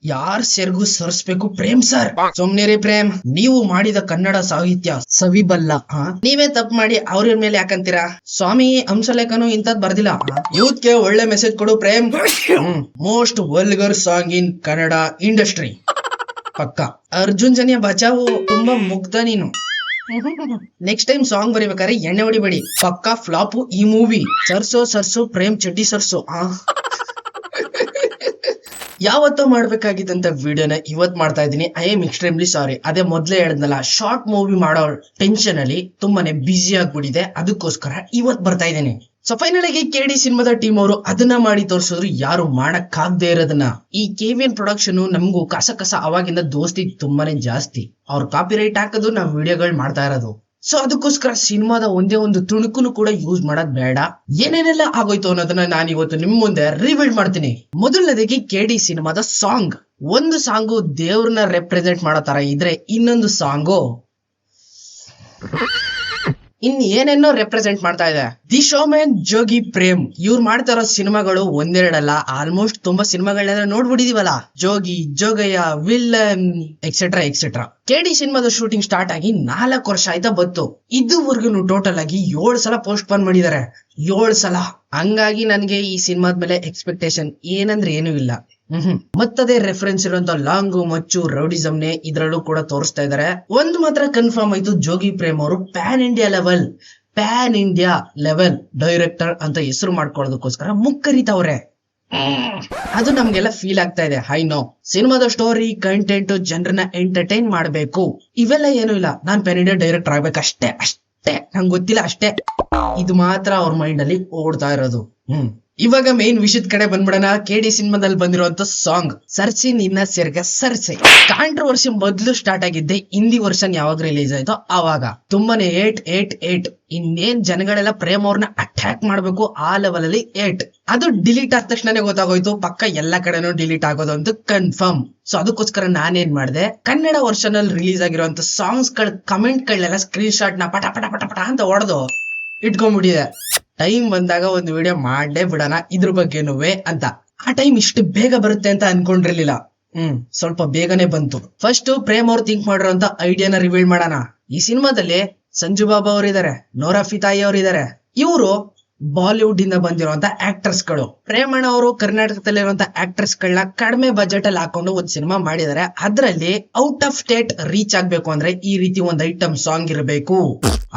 ಯಾರ್ ಸೆರ್ಗು ಸರಿಸ್ಬೇಕು ಪ್ರೇಮ್ ಸರ್. ಸುಮ್ನಿರಿ ಪ್ರೇಮ್, ನೀವು ಮಾಡಿದ ಕನ್ನಡ ಸಾಹಿತ್ಯ ಸವಿಬಲ್ಲ. ನೀವೇ ತಪ್ಪು ಮಾಡಿ ಅವ್ರ ಮೇಲೆ ಯಾಕಂತೀರಾ? ಸ್ವಾಮಿ ಹಂಸಲೇಖನು ಇಂಥದ್ ಬರ್ದಿಲ್ಲ. ಯೂತ್ ಗೆ ಒಳ್ಳೆ ಮೆಸೇಜ್ ಕೊಡು Prem. Most vulgar song in Kannada industry. ಪಕ್ಕ. ಅರ್ಜುನ್ ಜನ್ಯ ಬಚಾವು. ತುಂಬಾ ಮುಗ್ಧ ನೀನು. ನೆಕ್ಸ್ಟ್ ಟೈಮ್ ಸಾಂಗ್ ಬರಿಬೇಕಾದ್ರೆ ಎಣ್ಣೆ ಹೊಡಿಬೇಡಿ, ಪಕ್ಕಾ ಫ್ಲಾಪು ಈ ಮೂವಿ. ಸರ್ಸೋ ಪ್ರೇಮ್ ಚಡ್ಡಿ ಸರ್ಸೋ. ಯಾವತ್ತೋ ಮಾಡ್ಬೇಕಾಗಿದ್ದಂತ ವಿಡಿಯೋನ ಇವತ್ ಮಾಡ್ತಾ ಇದ್ದೀನಿ. I am extremely sorry. ಅದೇ ಮೊದ್ಲೇ ಹೇಳಿದ್ನಲ್ಲ, ಶಾರ್ಟ್ ಮೂವಿ ಮಾಡೋ ಟೆನ್ಷನ್ ಅಲ್ಲಿ ತುಂಬಾನೇ ಬ್ಯುಸಿ ಆಗ್ಬಿಟ್ಟಿದೆ, ಅದಕ್ಕೋಸ್ಕರ ಇವತ್ ಬರ್ತಾ ಇದ್ದೀನಿ. ಸೊ ಫೈನಲ್ ಆಗಿ ಕೆಡಿ ಸಿನಿಮಾದ ಟೀಮ್ ಅವರು ಅದನ್ನ ಮಾಡಿ ತೋರಿಸಿದ್ರು, ಯಾರು ಮಾಡಕ್ಕಾಗದೇ ಇರೋದನ್ನ. ಈ ಕೆವಿಎನ್ ಪ್ರೊಡಕ್ಷನ್ ನಮಗೂ ಕಸ ಅವಾಗಿಂದ ದೋಸ್ತಿ ತುಂಬಾನೇ ಜಾಸ್ತಿ. ಅವ್ರು ಕಾಪಿ ರೈಟ್ ಹಾಕೋದು, ನಾವು ವಿಡಿಯೋಗಳು ಮಾಡ್ತಾ ಇರೋದು. ಸೊ ಅದಕ್ಕೋಸ್ಕರ ಸಿನಿಮಾದ ಒಂದೇ ಒಂದು ತುಣುಕುನು ಕೂಡ ಯೂಸ್ ಮಾಡೋದ್ ಬೇಡ. ಏನೇನೆಲ್ಲ ಆಗೋಯ್ತು ಅನ್ನೋದನ್ನ ನಾನು ಇವತ್ತು ನಿಮ್ ಮುಂದೆ ರಿವೀಲ್ ಮಾಡ್ತೀನಿ. ಮೊದಲನೇದಾಗಿ ಕೆಡಿ ಸಿನಿಮಾದ ಸಾಂಗ್. ಒಂದು ಸಾಂಗು ದೇವ್ರನ್ನ ರೆಪ್ರೆಸೆಂಟ್ ಮಾಡೋ ತರ ಇದ್ರೆ, ಇನ್ನೊಂದು ಸಾಂಗು ಇನ್ ಏನೇನೋ ರೆಪ್ರೆಸೆಂಟ್ ಮಾಡ್ತಾ ಇದೆ. ದಿ ಶೋಮ್ಯಾನ್ ಜೋಗಿ ಪ್ರೇಮ್ ಇವ್ರು ಮಾಡ್ತಾ ಇರೋ ಸಿನಿಮಾಗಳು ಒಂದೆರಡಲ್ಲ, ಆಲ್ಮೋಸ್ಟ್ ತುಂಬಾ ಸಿನಿಮಾಗಳನ್ನೆಲ್ಲ ನೋಡ್ಬಿಟ್ಟಿದೀವಲ್ಲ. ಜೋಗಿ, ಜೋಗಯ್ಯ, ವಿಲ್ಲನ್ ಎಕ್ಸೆಟ್ರಾ. ಕೆಡಿ ಸಿನಿಮಾದ ಶೂಟಿಂಗ್ ಸ್ಟಾರ್ಟ್ ಆಗಿ 4 ವರ್ಷ ಆಯ್ತಾ ಬತ್ತು. ಇದುವರೆಗೂ ಟೋಟಲ್ ಆಗಿ 7 ಸಲ ಪೋಸ್ಟ್ ಪೋನ್ ಮಾಡಿದ್ದಾರೆ. 7 ಸಲ. ಹಂಗಾಗಿ ನನ್ಗೆ ಈ ಸಿನಿಮಾದ ಮೇಲೆ ಎಕ್ಸ್ಪೆಕ್ಟೇಷನ್ ಏನಂದ್ರೆ ಏನೂ ಇಲ್ಲ. ಮತ್ತದೇ ರೆಫರೆನ್ಸ್ ಇರುವಂತ ಲಾಂಗು ಮಚ್ಚು ರೌಡಿಸಮ್ನೆ ಇದ್ರಲ್ಲೂ ಕೂಡ ತೋರಿಸ್ತಾ ಇದಾರೆ. ಒಂದು ಮಾತ್ರ ಕನ್ಫರ್ಮ್ ಆಯ್ತು, ಜೋಗಿ ಪ್ರೇಮ್ ಅವರು ಪ್ಯಾನ್ ಇಂಡಿಯಾ ಲೆವೆಲ್ ಡೈರೆಕ್ಟರ್ ಅಂತ ಹೆಸರು ಮಾಡ್ಕೊಳ್ಳೋದಕ್ಕೋಸ್ಕರ ಮುಕ್ಕರಿತವ್ರೆ. ಅದು ನಮ್ಗೆಲ್ಲ ಫೀಲ್ ಆಗ್ತಾ ಇದೆ. ಐ ನೋ ಸಿನಿಮಾದ ಸ್ಟೋರಿ, ಕಂಟೆಂಟ್, ಜನರನ್ನ ಎಂಟರ್ಟೈನ್ ಮಾಡ್ಬೇಕು, ಇವೆಲ್ಲ ಏನು ಇಲ್ಲ. ನಾನ್ ಪ್ಯಾನ್ ಇಂಡಿಯಾ ಡೈರೆಕ್ಟರ್ ಆಗ್ಬೇಕಷ್ಟೇ, ನಂಗೆ ಗೊತ್ತಿಲ್ಲ ಅಷ್ಟೇ. ಇದು ಮಾತ್ರ ಅವ್ರ ಮೈಂಡ್ ಅಲ್ಲಿ ಓಡ್ತಾ ಇರೋದು. ಇವಾಗ ಮೇನ್ ವಿಷಯದ ಕಡೆ ಬಂದ್ಬಿಡೋಣ. ಕೆಡಿ ಸಿನಿಮಾದಲ್ಲಿ ಬಂದಿರುವಂತ ಸಾಂಗ್ ಸರ್ಸಿ ನಿನ್ನ ಸೆರ್ಗ ಸರ್ಸೆ. ಕಾಂಟ್ರವರ್ಸಿ ಮೊದ್ಲು ಸ್ಟಾರ್ಟ್ ಆಗಿದ್ದೆ ಹಿಂದಿ ವರ್ಷನ್ ಯಾವಾಗ ರಿಲೀಸ್ ಆಯ್ತೋ ಅವಾಗ. ತುಂಬಾನೇ ಏಟ್. ಇನ್ನೇನ್ ಜನಗಳೆಲ್ಲ ಪ್ರೇಮ್ ಅವ್ರನ್ನ ಅಟ್ಯಾಕ್ ಮಾಡ್ಬೇಕು ಆ ಲೆವೆಲ್ ಅಲ್ಲಿ 8. ಅದು ಡಿಲೀಟ್ ಆದ ತಕ್ಷಣನೇ ಗೊತ್ತಾಗೋಯ್ತು, ಪಕ್ಕ ಎಲ್ಲಾ ಕಡೆನೂ ಡಿಲೀಟ್ ಆಗೋದು ಅಂತ ಕನ್ಫರ್ಮ್. ಸೊ ಅದಕ್ಕೋಸ್ಕರ ನಾನೇನ್ ಮಾಡಿದೆ, ಕನ್ನಡ ವರ್ಷನ್ ಅಲ್ಲಿ ರಿಲೀಸ್ ಆಗಿರುವಂತ ಸಾಂಗ್ಸ್ ಗಳ ಕಮೆಂಟ್ ಗಳನ್ನೆಲ್ಲ ಸ್ಕ್ರೀನ್ ಶಾಟ್ ನ ಪಟ ಅಂತ ಹೊಡೆದು ಇಟ್ಕೊಂಡ್ಬಿಟ್ಟಿದೆ. ಟೈಮ್ ಬಂದಾಗ ಒಂದು ವಿಡಿಯೋ ಮಾಡಲೇ ಬಿಡೋಣ ಇದ್ರ ಬಗ್ಗೆನುವೆ ಅಂತ. ಆ ಟೈಮ್ ಇಷ್ಟು ಬೇಗ ಬರುತ್ತೆ ಅಂತ ಅನ್ಕೊಂಡಿರ್ಲಿಲ್ಲ. ಸ್ವಲ್ಪ ಬೇಗನೆ ಬಂತು. ಫಸ್ಟ್ ಪ್ರೇಮ್ ಅವ್ರು ಥಿಂಕ್ ಮಾಡಿರೋಂತ ಐಡಿಯಾನ ರಿವೀಲ್ ಮಾಡೋಣ. ಈ ಸಿನಿಮಾದಲ್ಲಿ ಸಂಜು ಬಾಬಾ ಅವರಿದ್ದಾರೆ, ನೋರಾ ಫಿತಾಯಿ ಅವರಿದ್ದಾರೆ. ಇವರು ಬಾಲಿವುಡ್ ಇಂದ ಬಂದಿರುವಂತ ಆಕ್ಟರ್ಸ್ ಗಳು. ಪ್ರೇಮಣ್ಣ ಅವರು ಕರ್ನಾಟಕದಲ್ಲಿರುವಂತ ಆಕ್ಟರ್ಸ್ ಗಳನ್ನ ಕಡಿಮೆ ಬಜೆಟ್ ಅಲ್ಲಿ ಹಾಕೊಂಡು ಒಂದು ಸಿನಿಮಾ ಮಾಡಿದ್ದಾರೆ. ಅದ್ರಲ್ಲಿ ಔಟ್ ಆಫ್ ಸ್ಟೇಟ್ ರೀಚ್ ಆಗ್ಬೇಕು ಅಂದ್ರೆ ಈ ರೀತಿ ಒಂದು ಐಟಮ್ ಸಾಂಗ್ ಇರಬೇಕು,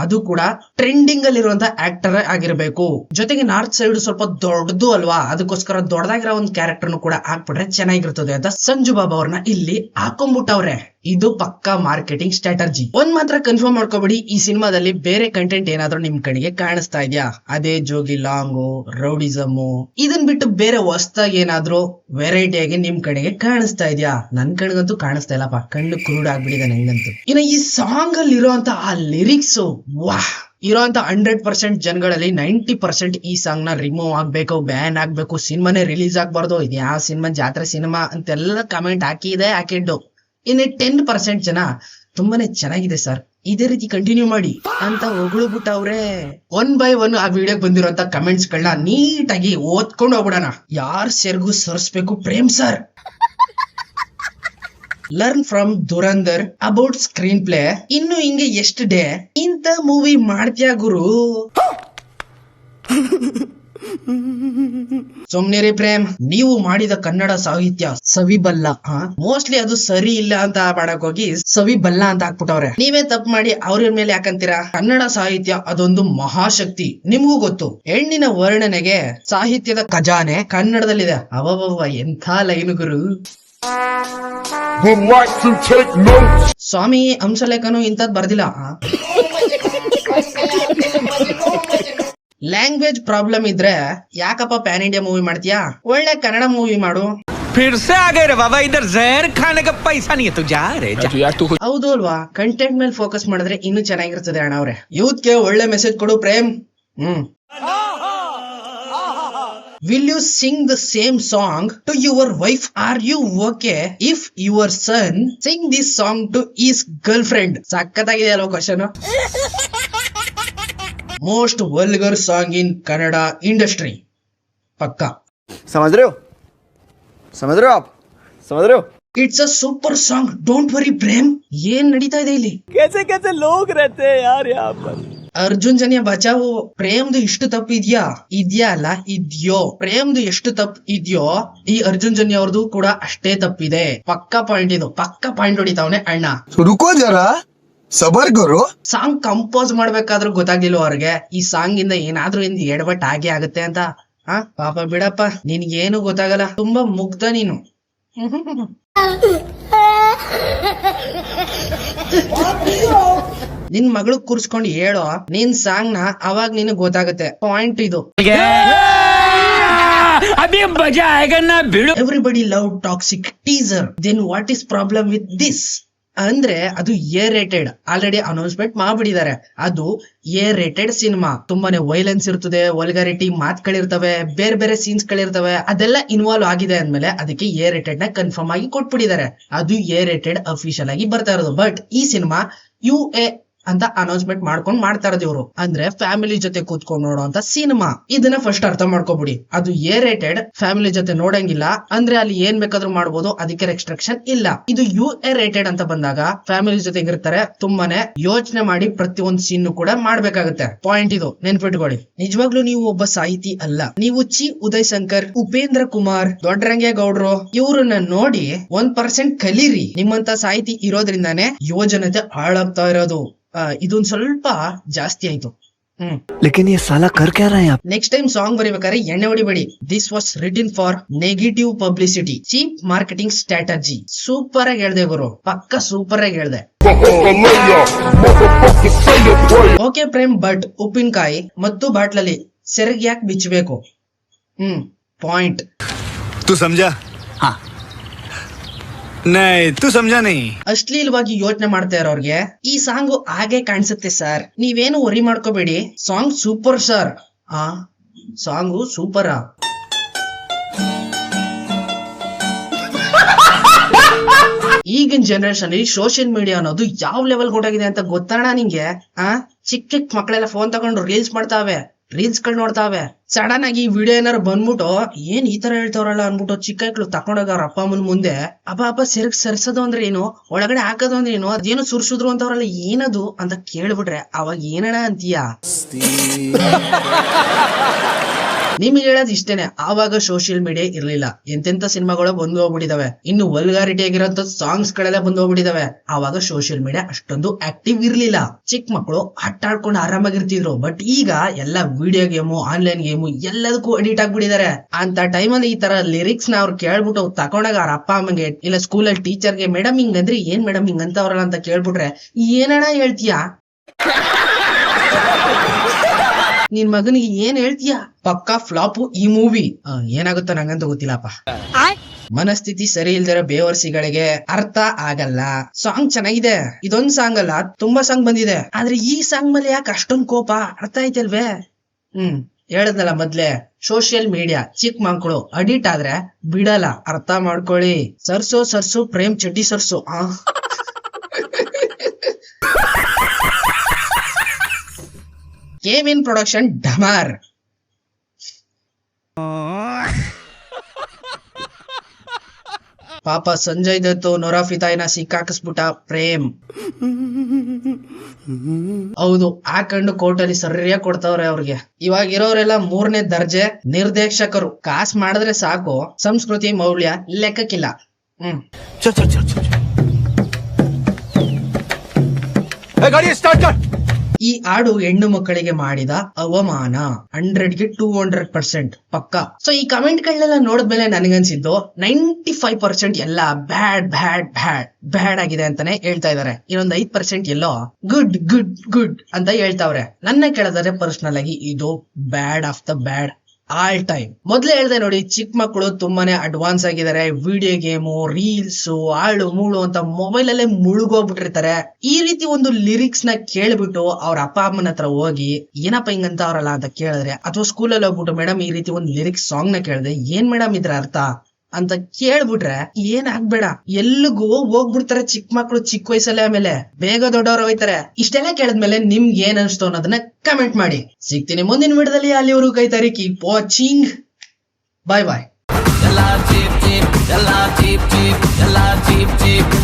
ಅದು ಕೂಡ ಟ್ರೆಂಡಿಂಗ್ ಅಲ್ಲಿ ಇರುವಂತ ಆಕ್ಟರ್ ಆಗಿರ್ಬೇಕು. ಜೊತೆಗೆ ನಾರ್ತ್ ಸೈಡ್ ಸ್ವಲ್ಪ ದೊಡ್ಡದು ಅಲ್ವಾ, ಅದಕ್ಕೋಸ್ಕರ ದೊಡ್ಡದಾಗಿರೋ ಒಂದು ಕ್ಯಾರೆಕ್ಟರ್ ಕೂಡ ಹಾಕ್ಬಿಟ್ರೆ ಚೆನ್ನಾಗಿರ್ತದೆ ಅಂತ ಸಂಜು ಬಾಬಾ ಅವ್ರನ್ನ ಇಲ್ಲಿ ಹಾಕೊಂಡ್ಬಿಟ್ಟವ್ರೆ. ಇದು ಪಕ್ಕಾ ಮಾರ್ಕೆಟಿಂಗ್ ಸ್ಟ್ರಾಟಜಿ. ಒಂದ್ ಮಾತ್ರ ಕನ್ಫರ್ಮ್ ಮಾಡ್ಕೋಬೇಡಿ, ಈ ಸಿನಿಮಾದಲ್ಲಿ ಬೇರೆ ಕಂಟೆಂಟ್ ಏನಾದ್ರೂ ನಿಮ್ ಕಡೆಗೆ ಕಾಣಿಸ್ತಾ ಇದೆಯಾ? ಅದೇ ಜೋಗಿ ಲಾಂಗು, ರೌಡಿಸಮು, ಇದನ್ ಬಿಟ್ಟು ಬೇರೆ ಹೊಸದಾಗಿ ಏನಾದ್ರೂ ವೆರೈಟಿ ಆಗಿ ನಿಮ್ ಕಡೆಗೆ ಕಾಣಿಸ್ತಾ ಇದೆಯಾ? ನನ್ ಕಣ್ಗಂತೂ ಕಾಣಿಸ್ತಾ ಇಲ್ಲಪ್ಪ, ಕಣ್ಣು ಕುರುಡ್ ಆಗ್ಬಿಟ್ಟಿದೆ ನಂಗಂತೂ. ಇನ್ನು ಈ ಸಾಂಗ್ ಅಲ್ಲಿ ಇರುವಂತ ಆ ಲಿರಿಕ್ಸ್, ವಾಹ್! ಇರೋಂತ 100% ಜನಗಳಲ್ಲಿ 90% ಈ ಸಾಂಗ್ ನ ರಿಮೂವ್ ಆಗ್ಬೇಕು, ಬ್ಯಾನ್ ಆಗ್ಬೇಕು, ಸಿನಿಮಾನೇ ರಿಲೀಸ್ ಆಗ್ಬಾರ್ದು, ಇದು ಯಾವ ಸಿನಿಮಾ, ಜಾತ್ರೆ ಸಿನಿಮಾ ಅಂತೆಲ್ಲ ಕಮೆಂಟ್ ಹಾಕಿದ್ದು. ಇನ್ನು 10% ಜನ ತುಂಬಾನೇ ಚೆನ್ನಾಗಿದೆ ಸರ್, ಇದೇ ರೀತಿ ಕಂಟಿನ್ಯೂ ಮಾಡಿ ಅಂತ ಹೊಗಳ್ಬಿಟ್ಟವ್ರೆ. 1 by 1 ಆ ವಿಡಿಯೋಗೆ ಬಂದಿರುವಂತ ಕಮೆಂಟ್ಸ್ ಗಳನ್ನ ನೀಟಾಗಿ ಓದ್ಕೊಂಡು ಹೋಗ್ಬಿಡೋಣ. ಯಾರ್ ಸೆರ್ಗು ಸರಿಸ್ಬೇಕು Prem sir. Learn from Dhurandhar about screenplay. ಇನ್ನು ಹಿಂಗೆ ಎಷ್ಟು ಡೇ ಇಂತ ಮೂವಿ ಮಾಡ್ತೀಯಾ ಗುರು? ಸುಮ್ನಿರಿ ಪ್ರೇಮ್, ನೀವು ಮಾಡಿದ ಕನ್ನಡ ಸಾಹಿತ್ಯ ಸವಿಬಲ್ಲ. ಮೋಸ್ಟ್ಲಿ ಅದು ಸರಿ ಇಲ್ಲ ಅಂತ ಮಾಡಕ್ ಹೋಗಿ ಸವಿಬಲ್ಲ ಅಂತ ಹಾಕ್ಬಿಟ್ಟವ್ರೆ. ನೀವೇ ತಪ್ಪು ಮಾಡಿ ಅವ್ರ ಮೇಲೆ ಯಾಕಂತೀರಾ? ಕನ್ನಡ ಸಾಹಿತ್ಯ ಅದೊಂದು ಮಹಾಶಕ್ತಿ, ನಿಮ್ಗೂ ಗೊತ್ತು. ಹೆಣ್ಣಿನ ವರ್ಣನೆಗೆ ಸಾಹಿತ್ಯದ ಖಜಾನೆ ಕನ್ನಡದಲ್ಲಿದೆ. ಅವವ ಎಂಥ ಲೈನು ಗುರು. ಸ್ವಾಮಿ ಹಂಸಲೇಖನು ಇಂಥದ್ ಬರ್ದಿಲ್ಲ. ಲ್ಯಾಂಗ್ವೇಜ್ ಪ್ರಾಬ್ಲಮ್ ಇದ್ರೆ ಯಾಕಪ್ಪ ಪ್ಯಾನ್ ಇಂಡಿಯಾ ಮೂವಿ ಮಾಡ್ತೀಯಾ? ಒಳ್ಳೆ ಕನ್ನಡ ಮೂವಿ ಮಾಡು. ಹೌದು ಅಲ್ವಾ? ಕಂಟೆಂಟ್ ಮೇಲೆ ಫೋಕಸ್ ಮಾಡಿದ್ರೆ ಇನ್ನೂ ಚೆನ್ನಾಗಿರ್ತದೆ ಅಣ್ಣ ಅವ್ರೆ. ಯೂತ್ ಗೆ ಒಳ್ಳೆ ಮೆಸೇಜ್ ಕೊಡು Prem. Will you sing the same song to your wife? Are you okay if your son sing this song to his girlfriend? ಸಕ್ಕತ್ತಾಗಿದೆ ಅಲ್ವಾ question. Most vulgar song in Kannada industry. ಪಕ್ಕ समझ रहे हो आप? समझ रहे हो? It's a super song, don't worry Prem. ಏನ್ ನಡೀತಾ ಇದೆ ಇಲ್ಲಿ? कैसे कैसे लोग रहते हैं यार यहाँ पर. ಅರ್ಜುನ್ ಜನ್ಯ ಬಚಾವು. ಪ್ರೇಮ್ದು ಇಷ್ಟು ತಪ್ಪು ಇದ್ಯಾ? ಇದ್ಯಾ ಅಲ್ಲ ಇದ್ಯೋ. ಪ್ರೇಮ್ದು ಎಷ್ಟು ತಪ್ಪು ಇದ್ಯೋ ಈ ಅರ್ಜುನ್ ಜನ್ಯ ಅವ್ರದ್ದು ಕೂಡ ಅಷ್ಟೇ ತಪ್ಪಿದೆ. ಪಕ್ಕ ಪಾಯಿಂಟ್ ಇದು, ಪಕ್ಕ ಪಾಯಿಂಟ್ ಹೊಡಿತಾವನೆ ಅಣ್ಣ. रुको जरा सबर करो. ಸಾಂಗ್ ಕಂಪೋಸ್ ಮಾಡ್ಬೇಕಾದ್ರೂ ಗೊತ್ತಾಗ್ಲಿಲ್ಲ ಅವ್ರಿಗೆ ಈ ಸಾಂಗ್ ಇಂದ ಏನಾದ್ರೂ ಇಂದ ಎಡವಟ್ ಆಗೇ ಆಗುತ್ತೆ ಅಂತ. ಪಾಪ ಬಿಡಪ್ಪ, ನಿನ್ಗೇನು ಗೊತ್ತಾಗಲ್ಲ, ತುಂಬಾ ಮುಗ್ಧ ನೀನು. ನಿನ್ ಮಗಳು ಕೂರ್ಸ್ಕೊಂಡು ಹೇಳೋ ನಿನ್ ಸಾಂಗ್ ನ, ಅವಾಗ ನಿನಗ್ ಗೊತ್ತಾಗುತ್ತೆ. ಪಾಯಿಂಟ್ ಇದು. Everybody love toxic teaser. Then what is problem with this ಅಂದ್ರೆ ಅದು ಎ ರೇಟೆಡ್. ಆಲ್ರೆಡಿ ಅನೌನ್ಸ್ಮೆಂಟ್ ಮಾಡ್ಬಿಟ್ಟಿದ್ದಾರೆ. ಅದು ಎ ರೇಟೆಡ್ ಸಿನಿಮಾ. ತುಂಬಾನೇ ವೈಲೆನ್ಸ್ ಇರ್ತದೆ, ವಲ್ಗಾರಿಟಿ ಮಾತುಗಳಿರ್ತವೆ, ಬೇರೆ ಬೇರೆ ಸೀನ್ಸ್ ಗಳಿರ್ತವೆ. ಅದೆಲ್ಲ ಇನ್ವಾಲ್ವ್ ಆಗಿದೆ ಅಂದ್ಮೇಲೆ ಅದಕ್ಕೆ ಎ ರೇಟೆಡ್ ನ ಕನ್ಫರ್ಮ್ ಆಗಿ ಕೊಟ್ಬಿಟ್ಟಿದ್ದಾರೆ. ಅದು ಎ ರೇಟೆಡ್ ಅಫಿಷಿಯಲ್ ಆಗಿ ಬರ್ತಾ ಇರೋದು. ಬಟ್ ಈ ಸಿನಿಮಾ UA ಅಂತ ಅನೌನ್ಸ್ಮೆಂಟ್ ಮಾಡ್ಕೊಂಡ್ ಮಾಡ್ತಾ ಇರೋದು ಇವರು. ಅಂದ್ರೆ ಫ್ಯಾಮಿಲಿ ಜೊತೆ ಕೂತ್ಕೊಂಡು ನೋಡೋ ಅಂತ ಸಿನಿಮಾ. ಇದನ್ನ ಫಸ್ಟ್ ಅರ್ಥ ಮಾಡ್ಕೋಬಿಡಿ. ಅದು ಎ ರೇಟೆಡ್, ಫ್ಯಾಮಿಲಿ ಜೊತೆ ನೋಡಂಗಿಲ್ಲ. ಅಂದ್ರೆ ಅಲ್ಲಿ ಏನ್ ಬೇಕಾದ್ರೂ ಮಾಡ್ಬೋದು, ಅದಕ್ಕೆ ರೆಸ್ಟ್ರಿಕ್ಷನ್ ಇಲ್ಲ. ಇದು UA ರೇಟೆಡ್ ಅಂತ ಬಂದಾಗ ಫ್ಯಾಮಿಲಿ ಜೊತೆ ಇರ್ತಾರೆ. ತುಂಬಾನೇ ಯೋಚನೆ ಮಾಡಿ ಪ್ರತಿಯೊಂದು ಸೀನ್ ಕೂಡ ಮಾಡ್ಬೇಕಾಗುತ್ತೆ. ಪಾಯಿಂಟ್ ಇದು, ನೆನ್ಪಿಟ್ಕೊಳ್ಳಿ. ನಿಜವಾಗ್ಲೂ ನೀವು ಒಬ್ಬ ಸಾಹಿತಿ ಅಲ್ಲ. ನೀವು ಚಿ ಉದಯ್ ಶಂಕರ್, ಉಪೇಂದ್ರ ಕುಮಾರ್, ದೊಡ್ಡರಂಗೇಗೌಡರು ಇವ್ರನ್ನ ನೋಡಿ 1% ಕಲೀರಿ. ನಿಮ್ಮಂತ ಸಾಹಿತಿ ಇರೋದ್ರಿಂದಾನೇ ಯುವಜನತೆ ಹಾಳಾಗ್ತಾ ಇರೋದು. ಇದೊಂದ್ ಸ್ವಲ್ಪ ಜಾಸ್ತಿ ಆಯ್ತು. लेकिन ये साला कर क्या रहा है आप? ನೆಕ್ಸ್ಟ್ ಟೈಮ್ ಸಾಂಗ್ ಬರೀಬೇಕಾದ್ರೆ ಎಣ್ಣೆ ಹೊಡಿಬೇಡಿ. This was written for negative publicity, cheap marketing strategy. Super ಆಗಿ ಹೇಳ್ದೆ ಗುರು, ಪಕ್ಕ ಸೂಪರ್ ಆಗಿ ಹೇಳ್ದೆ. ಓಕೆ ಪ್ರೇಮ್, ಬಟ್ ಉಪ್ಪಿನಕಾಯಿ ಮತ್ತು ಬಾಟ್ಲಲ್ಲಿ ಸೆರಗ್ ಯಾಕೆ ಬಿಚ್ಚಬೇಕು? ಪಾಯಿಂಟ್. तू समझा? हाँ नहीं तू समझा नहीं. ಅಶ್ಲೀಲವಾಗಿ ಯೋಚನೆ ಮಾಡ್ತಾ ಇರೋರ್ಗೆ ಈ ಸಾಂಗ್ ಹಾಗೆ ಕಾಣಿಸುತ್ತೆ ಸರ್. ನೀವೇನು ವರಿ ಮಾಡ್ಕೋಬೇಡಿ, song super sir. Song super. ಈಗಿನ ಜನರೇಷನ್ ಅಲ್ಲಿ ಸೋಷಿಯಲ್ ಮೀಡಿಯಾ ಅನ್ನೋದು ಯಾವ ಲೆವೆಲ್ ಹೊರಟಾಗಿದೆ ಅಂತ ಗೊತ್ತಾಣ ನಿಂಗೆ? ಚಿಕ್ಕ ಚಿಕ್ಕ ಮಕ್ಕಳೆಲ್ಲ ಫೋನ್ ತಗೊಂಡು ರೀಲ್ಸ್ ಮಾಡ್ತಾವೆ, ರೀಲ್ಸ್ ಗಳು ನೋಡ್ತಾವೆ. ಸಡನ್ ಆಗಿ ಈ ವಿಡಿಯೋ ಏನಾರು ಬಂದ್ಬಿಟ್ಟು ಏನ್ ಈ ತರ ಹೇಳ್ತಾವ್ರಲ್ಲ ಅನ್ಬಿಟ್ಟು ಚಿಕ್ಕ ಮಕ್ಳು ತಕೊಂಡೋಗ ಅವ್ರ ಅಪ್ಪ ಅಮ್ಮನ ಮುಂದೆ ಅಪ್ಪ ಸೆರಗ್ ಸರ್ಸೋದು ಅಂದ್ರೆ ಏನು, ಒಳಗಡೆ ಹಾಕೋದು ಅಂದ್ರೆ ಏನು, ಅದೇನು ಸುರ್ಸುದ್ರು ಅಂತವ್ರಲ್ಲ ಏನದು ಅಂತ ಕೇಳ್ಬಿಟ್ರೆ ಅವಾಗ ಏನಣ ಅಂತೀಯ? ನಿಮ್ಗೆ ಹೇಳೋದು ಇಷ್ಟೇನೆ. ಆವಾಗ ಸೋಷಿಯಲ್ ಮೀಡಿಯಾ ಇರ್ಲಿಲ್ಲ, ಎಂತೆಂತ ಸಿನಿಮಾಗಳು ಬಂದು ಹೋಗ್ಬಿಟ್ಟಿದಾವೆ. ಇನ್ನು ವಲ್ಗಾರಿಟಿ ಆಗಿರೋಂತ ಸಾಂಗ್ಸ್ ಗಳೆಲ್ಲ ಬಂದು ಹೋಗ್ಬಿಟ್ಟಿದಾವೆ. ಆವಾಗ ಸೋಷಿಯಲ್ ಮೀಡಿಯಾ ಅಷ್ಟೊಂದು ಆಕ್ಟಿವ್ ಇರ್ಲಿಲ್ಲ. ಚಿಕ್ಕ ಮಕ್ಕಳು ಆಟ ಆಡ್ಕೊಂಡು ಆರಾಮಾಗಿರ್ತಿದ್ರು. ಬಟ್ ಈಗ ಎಲ್ಲ ವಿಡಿಯೋ ಗೇಮು, ಆನ್ಲೈನ್ ಗೇಮು ಎಲ್ಲದಕ್ಕೂ ಅಡಿಕ್ಟ್ ಆಗ್ಬಿಟ್ಟಿದ್ದಾರೆ. ಅಂತ ಟೈಮಲ್ಲಿ ಈ ತರ ಲಿರಿಕ್ಸ್ ನ ಅವ್ರು ಕೇಳ್ಬಿಟ್ಟು ತಕೊಂಡಾಗ ಅವ್ರ ಅಪ್ಪ ಅಮ್ಮಗೆ ಇಲ್ಲ ಸ್ಕೂಲಲ್ಲಿ ಟೀಚರ್ಗೆ ಮೇಡಮ್ ಹಿಂಗಂದ್ರೆ ಏನ್ ಮೇಡಮ್ ಹಿಂಗಂತ ಅವ್ರಲ್ಲ ಅಂತ ಕೇಳ್ಬಿಟ್ರೆ ಏನಣ್ಣ ಹೇಳ್ತೀಯಾ? ನಿನ್ ಮಗನಿಗೆ ಏನ್ ಹೇಳ್ತೀಯ? ಪಕ್ಕಾ ಫ್ಲಾಪು ಈ ಮೂವಿ. ಏನಾಗುತ್ತೋ ನಂಗಂತೂ ಗೊತ್ತಿಲ್ಲಪ್ಪ. ಮನಸ್ಥಿತಿ ಸರಿ ಇಲ್ದಿರೋ ಬೇವರ್ಸಿಗಳಿಗೆ ಅರ್ಥ ಆಗಲ್ಲ. ಸಾಂಗ್ ಚೆನ್ನಾಗಿದೆ, ಇದೊಂದ್ ಸಾಂಗ್ ಅಲ್ಲ ತುಂಬಾ ಸಾಂಗ್ ಬಂದಿದೆ. ಆದ್ರೆ ಈ ಸಾಂಗ್ ಮೇಲೆ ಯಾಕೆ ಅಷ್ಟೊಂದ್ ಕೋಪ? ಅರ್ಥ ಆಯ್ತಲ್ವೇ? ಹೇಳದ್ನಲ್ಲ ಮೊದ್ಲೇ, ಸೋಷಿಯಲ್ ಮೀಡಿಯಾ ಚಿಕ್ಕ ಮಕ್ಕಳು ಅಡಿಕ್ಟ್ ಆದ್ರೆ ಬಿಡಲ್ಲ. ಅರ್ಥ ಮಾಡ್ಕೊಳ್ಳಿ. ಸರ್ಸು ಪ್ರೇಮ್ ಚಡ್ಡಿ ಸರ್ಸು. Came in production ಡಮಾರ್. ಪಾಪ ಸಂಜಯ್ ದತ್ತು ನೊರಾಫಿತಾಯಿನ ಸಿಕ್ಕಾಕಿಸ್ಬಿಟ್ಟ ಪ್ರೇಮ್. ಹೌದು, ಹಾಕೊಂಡು ಕೋರ್ಟಲ್ಲಿ ಸರಿಯಾಗಿ ಕೊಡ್ತಾವ್ರೆ ಅವ್ರಿಗೆ. ಇವಾಗ ಇರೋರೆಲ್ಲ 3ನೇ ದರ್ಜೆ ನಿರ್ದೇಶಕರು. ಕಾಸ್ ಮಾಡಿದ್ರೆ ಸಾಕು, ಸಂಸ್ಕೃತಿ ಮೌಲ್ಯ ಲೆಕ್ಕಕ್ಕಿಲ್ಲ. ಈ ಹಾಡು ಹೆಣ್ಣು ಮಕ್ಕಳಿಗೆ ಮಾಡಿದ ಅವಮಾನ. 100ಗೆ 200% ಪಕ್ಕ. ಸೊ ಈ ಕಮೆಂಟ್ ಗಳನ್ನೆಲ್ಲ ನೋಡಿದ್ಮೇಲೆ ನನಗನ್ಸಿದ್ದು 95% ಎಲ್ಲ ಬ್ಯಾಡ್ ಆಗಿದೆ ಅಂತಾನೆ ಹೇಳ್ತಾ ಇದಾರೆ. ಇನ್ನೊಂದು 5% ಎಲ್ಲೋ ಗುಡ್ ಅಂತ ಹೇಳ್ತಾವ್ರೆ. ನನ್ನ ಕೇಳಿದ್ರೆ ಪರ್ಸನಲ್ ಆಗಿ ಇದು bad of the bad all time. ಮೊದ್ಲೇ ಹೇಳ್ದೆ ನೋಡಿ, ಚಿಕ್ಕ ಮಕ್ಕಳು ತುಂಬಾನೇ ಅಡ್ವಾನ್ಸ್ ಆಗಿದ್ದಾರೆ. ವಿಡಿಯೋ ಗೇಮು, ರೀಲ್ಸ್, ಆಳು ಮೂಳು ಅಂತ ಮೊಬೈಲ್ ಅಲ್ಲೇ ಮುಳುಗೋಗ್ಬಿಟ್ಟಿರ್ತಾರೆ. ಈ ರೀತಿ ಒಂದು ಲಿರಿಕ್ಸ್ ನ ಕೇಳ್ಬಿಟ್ಟು ಅವ್ರ ಅಪ್ಪ ಅಮ್ಮನ ಹತ್ರ ಹೋಗಿ ಏನಪ್ಪ ಹಿಂಗಂತ ಅವ್ರಲ್ಲ ಅಂತ ಕೇಳಿದ್ರೆ, ಅಥವಾ ಸ್ಕೂಲಲ್ಲಿ ಹೋಗ್ಬಿಟ್ಟು ಮೇಡಮ್ ಈ ರೀತಿ ಒಂದು ಲಿರಿಕ್ಸ್ ಸಾಂಗ್ ನ ಕೇಳಿದ್ರೆ ಏನ್ ಮೇಡಮ್ ಇದ್ರ ಅರ್ಥ ಅಂತ ಕೇಳ್ಬಿಟ್ರೆ ಏನ್ ಆಗ್ಬೇಡ, ಎಲ್ಲಿಗೂ ಹೋಗ್ಬಿಡ್ತಾರೆ ಚಿಕ್ಕ ಮಕ್ಳು ಚಿಕ್ಕ ವಯಸ್ಸಲ್ಲೇ. ಆಮೇಲೆ ಬೇಗ ದೊಡ್ಡವ್ರು ಹೋಯ್ತಾರೆ. ಇಷ್ಟೆಲ್ಲ ಕೇಳಿದ್ಮೇಲೆ ನಿಮ್ಗೆ ಏನ್ ಅನ್ಸ್ತು ಅನ್ನೋದನ್ನ ಕಮೆಂಟ್ ಮಾಡಿ. ಸಿಗ್ತೀನಿ ಮುಂದಿನ ವಿಡಿಯೋದಲ್ಲಿ. ಅಲ್ಲಿವರೆಗೂ ಕೈ ತಾರೀಕಿ ವಾಚಿಂಗ್. ಬಾಯ್. ಎಲ್ಲ ಚೀಪ್ ಚೀಪ್ ಎಲ್ಲ ಚೀಪ್ ಚೀಪ್